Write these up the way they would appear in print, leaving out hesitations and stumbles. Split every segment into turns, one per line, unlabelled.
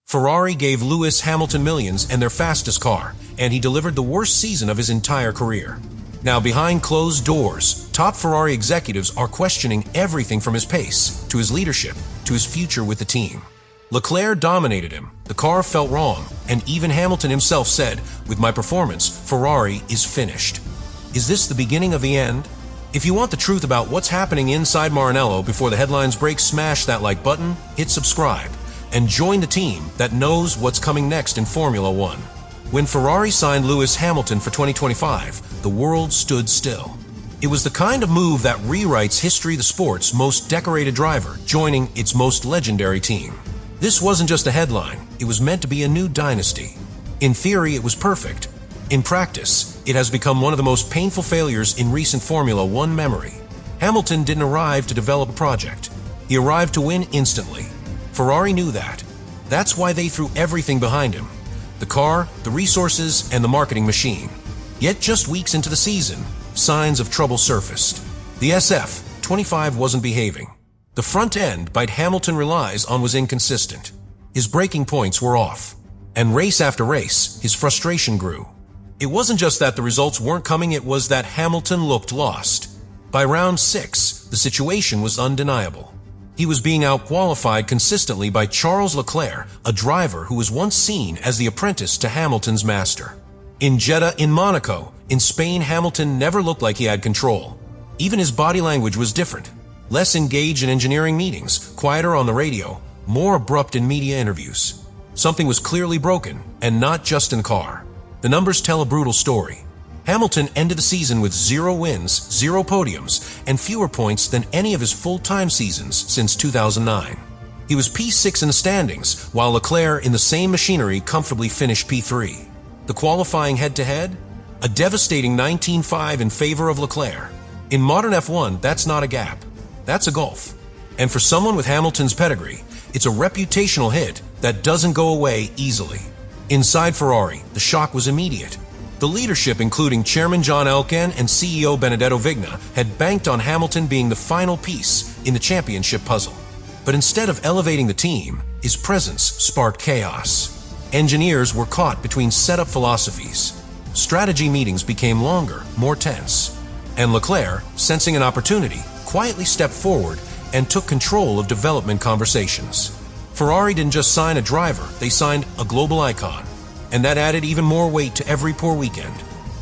Ferrari gave Lewis Hamilton millions and their fastest car, and he delivered the worst season of his entire career. Now, behind closed doors, top Ferrari executives are questioning everything from his pace, to his leadership, to his future with the team. Leclerc dominated him, the car felt wrong, and even Hamilton himself said, "With my performance, Ferrari is finished." Is this the beginning of the end? If you want the truth about what's happening inside Maranello before the headlines break, smash that like button, hit subscribe, and join the team that knows what's coming next in Formula One. When Ferrari signed Lewis Hamilton for 2025, the world stood still. It was the kind of move that rewrites history, the sport's most decorated driver joining its most legendary team. This wasn't just a headline, it was meant to be a new dynasty. In theory, it was perfect. In practice, it has become one of the most painful failures in recent Formula One memory. Hamilton didn't arrive to develop a project. He arrived to win instantly. Ferrari knew that. That's why they threw everything behind him. The car, the resources, and the marketing machine. Yet just weeks into the season, signs of trouble surfaced. The SF-25 wasn't behaving. The front end bite Hamilton relies on was inconsistent. His braking points were off. And race after race, his frustration grew. It wasn't just that the results weren't coming, it was that Hamilton looked lost. By round 6, the situation was undeniable. He was being outqualified consistently by Charles Leclerc, a driver who was once seen as the apprentice to Hamilton's master. In Jeddah, in Monaco, in Spain, Hamilton never looked like he had control. Even his body language was different. Less engaged in engineering meetings, quieter on the radio, more abrupt in media interviews. Something was clearly broken, and not just in the car. The numbers tell a brutal story. Hamilton ended the season with 0 wins, 0 podiums, and fewer points than any of his full-time seasons since 2009. He was P6 in the standings, while Leclerc in the same machinery comfortably finished P3. The qualifying head-to-head? A devastating 19-5 in favor of Leclerc. In modern F1, that's not a gap. That's a gulf. And for someone with Hamilton's pedigree, it's a reputational hit that doesn't go away easily. Inside Ferrari, the shock was immediate. The leadership, including Chairman John Elkann and CEO Benedetto Vigna, had banked on Hamilton being the final piece in the championship puzzle. But instead of elevating the team, his presence sparked chaos. Engineers were caught between setup philosophies. Strategy meetings became longer, more tense. And Leclerc, sensing an opportunity, quietly stepped forward and took control of development conversations. Ferrari didn't just sign a driver, they signed a global icon. And that added even more weight to every poor weekend.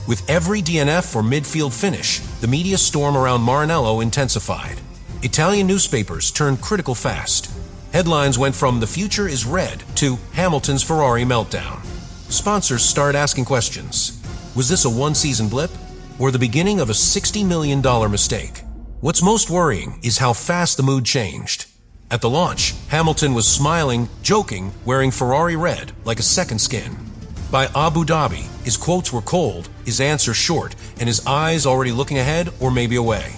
With every DNF or midfield finish, the media storm around Maranello intensified. Italian newspapers turned critical fast. Headlines went from "The future is red" to "Hamilton's Ferrari meltdown." Sponsors started asking questions. Was this a one-season blip, or the beginning of a $60 million mistake? What's most worrying is how fast the mood changed. At the launch, Hamilton was smiling, joking, wearing Ferrari red like a second skin. By Abu Dhabi, his quotes were cold, his answers short, and his eyes already looking ahead or maybe away.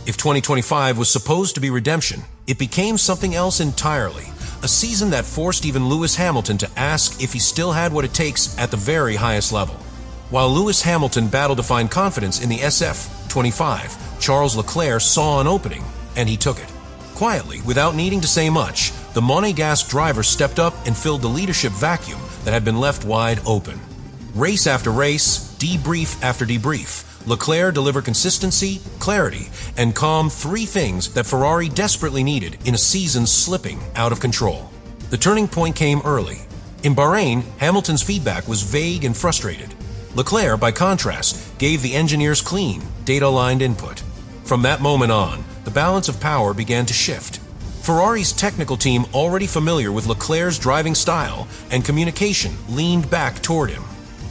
If 2025 was supposed to be redemption, it became something else entirely. A season that forced even Lewis Hamilton to ask if he still had what it takes at the very highest level. While Lewis Hamilton battled to find confidence in the SF-25, Charles Leclerc saw an opening, and he took it. Quietly, without needing to say much, the Monegasque driver stepped up and filled the leadership vacuum that had been left wide open. Race after race, debrief after debrief, Leclerc delivered consistency, clarity, and calm, 3 things that Ferrari desperately needed in a season slipping out of control. The turning point came early. In Bahrain, Hamilton's feedback was vague and frustrated. Leclerc, by contrast, gave the engineers clean, data-aligned input. From that moment on, the balance of power began to shift. Ferrari's technical team, already familiar with Leclerc's driving style and communication, leaned back toward him.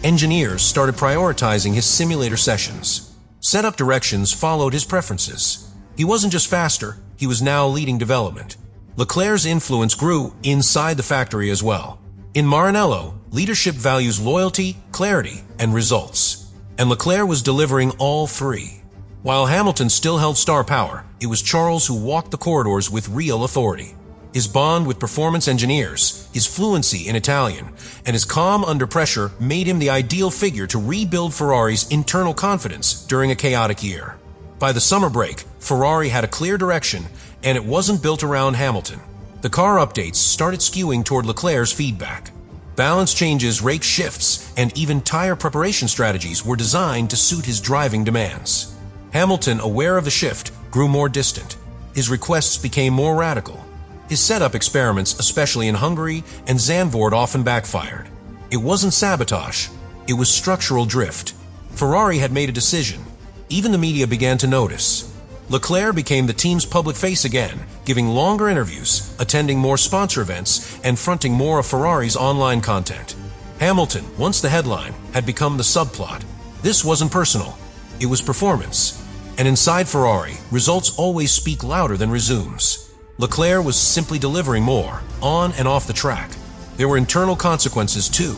Engineers started prioritizing his simulator sessions. Setup directions followed his preferences. He wasn't just faster, he was now leading development. Leclerc's influence grew inside the factory as well. In Maranello, leadership values loyalty, clarity, and results. And Leclerc was delivering all 3. While Hamilton still held star power, it was Charles who walked the corridors with real authority. His bond with performance engineers, his fluency in Italian, and his calm under pressure made him the ideal figure to rebuild Ferrari's internal confidence during a chaotic year. By the summer break, Ferrari had a clear direction, and it wasn't built around Hamilton. The car updates started skewing toward Leclerc's feedback. Balance changes, rake shifts, and even tire preparation strategies were designed to suit his driving demands. Hamilton, aware of the shift, grew more distant. His requests became more radical. His setup experiments, especially in Hungary and Zandvoort, often backfired. It wasn't sabotage, it was structural drift. Ferrari had made a decision. Even the media began to notice. Leclerc became the team's public face again, giving longer interviews, attending more sponsor events, and fronting more of Ferrari's online content. Hamilton, once the headline, had become the subplot. This wasn't personal, it was performance. And inside Ferrari, results always speak louder than resumes. Leclerc was simply delivering more, on and off the track. There were internal consequences too.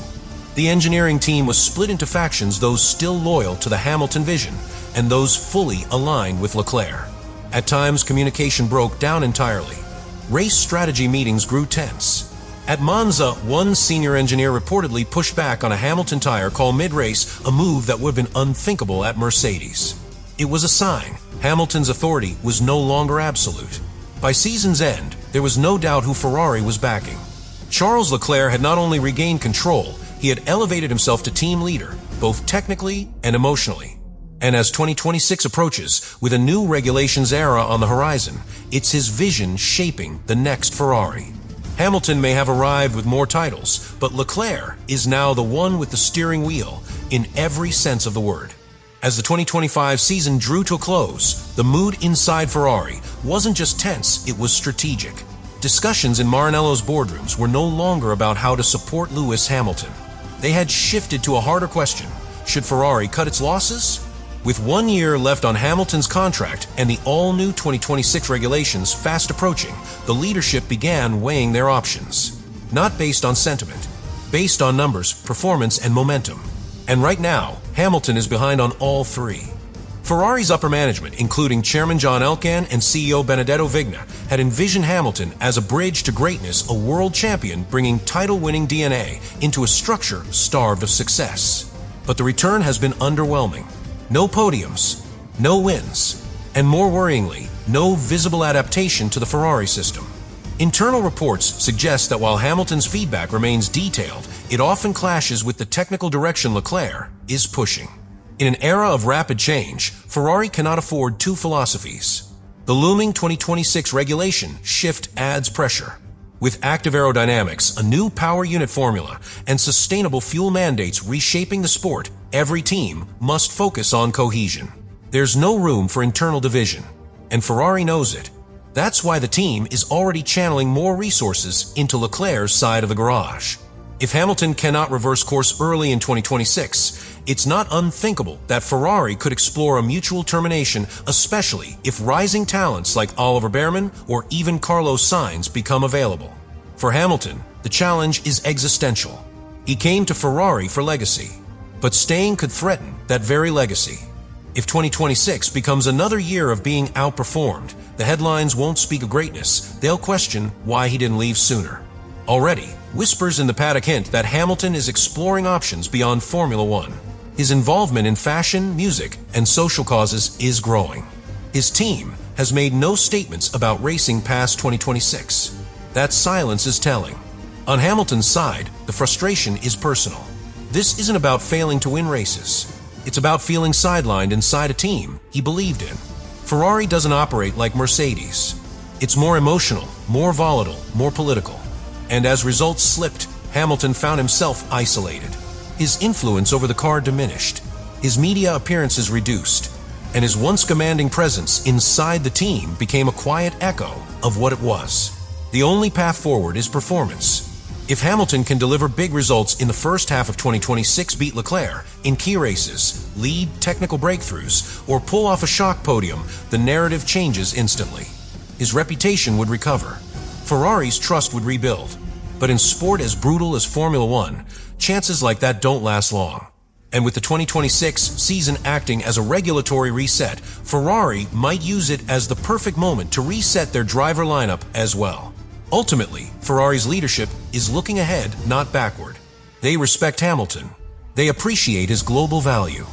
The engineering team was split into factions, those still loyal to the Hamilton vision, and those fully aligned with Leclerc. At times, communication broke down entirely. Race strategy meetings grew tense. At Monza, one senior engineer reportedly pushed back on a Hamilton tire call mid-race, a move that would have been unthinkable at Mercedes. It was a sign Hamilton's authority was no longer absolute. By season's end, there was no doubt who Ferrari was backing. Charles Leclerc had not only regained control, he had elevated himself to team leader, both technically and emotionally. And as 2026 approaches, with a new regulations era on the horizon, it's his vision shaping the next Ferrari. Hamilton may have arrived with more titles, but Leclerc is now the one with the steering wheel in every sense of the word. As the 2025 season drew to a close, the mood inside Ferrari wasn't just tense, it was strategic. Discussions in Maranello's boardrooms were no longer about how to support Lewis Hamilton. They had shifted to a harder question: should Ferrari cut its losses? With 1 year left on Hamilton's contract and the all-new 2026 regulations fast approaching, the leadership began weighing their options. Not based on sentiment, based on numbers, performance, and momentum. And right now, Hamilton is behind on all three. Ferrari's upper management, including Chairman John Elkann and CEO Benedetto Vigna, had envisioned Hamilton as a bridge to greatness, a world champion bringing title-winning DNA into a structure starved of success. But the return has been underwhelming. No podiums, no wins, and more worryingly, no visible adaptation to the Ferrari system. Internal reports suggest that while Hamilton's feedback remains detailed, it often clashes with the technical direction Leclerc is pushing. In an era of rapid change, Ferrari cannot afford two philosophies. The looming 2026 regulation shift adds pressure. With active aerodynamics, a new power unit formula, and sustainable fuel mandates reshaping the sport, every team must focus on cohesion. There's no room for internal division, and Ferrari knows it. That's why the team is already channeling more resources into Leclerc's side of the garage. If Hamilton cannot reverse course early in 2026, it's not unthinkable that Ferrari could explore a mutual termination, especially if rising talents like Oliver Behrman or even Carlos Sainz become available. For Hamilton, the challenge is existential. He came to Ferrari for legacy, but staying could threaten that very legacy. If 2026 becomes another year of being outperformed, the headlines won't speak of greatness, they'll question why he didn't leave sooner. Already, whispers in the paddock hint that Hamilton is exploring options beyond Formula One. His involvement in fashion, music, and social causes is growing. His team has made no statements about racing past 2026. That silence is telling. On Hamilton's side, the frustration is personal. This isn't about failing to win races. It's about feeling sidelined inside a team he believed in. Ferrari doesn't operate like Mercedes. It's more emotional, more volatile, more political. And as results slipped, Hamilton found himself isolated. His influence over the car diminished, his media appearances reduced, and his once commanding presence inside the team became a quiet echo of what it was. The only path forward is performance. If Hamilton can deliver big results in the first half of 2026, beat Leclerc in key races, lead technical breakthroughs, or pull off a shock podium, the narrative changes instantly. His reputation would recover. Ferrari's trust would rebuild. But in sport as brutal as Formula One, chances like that don't last long. And with the 2026 season acting as a regulatory reset, Ferrari might use it as the perfect moment to reset their driver lineup as well. Ultimately, Ferrari's leadership is looking ahead, not backward. They respect Hamilton. They appreciate his global value.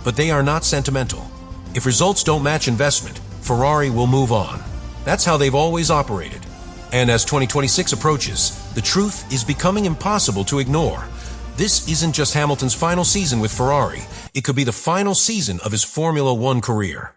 But they are not sentimental. If results don't match investment, Ferrari will move on. That's how they've always operated. And as 2026 approaches, the truth is becoming impossible to ignore. This isn't just Hamilton's final season with Ferrari. It could be the final season of his Formula One career.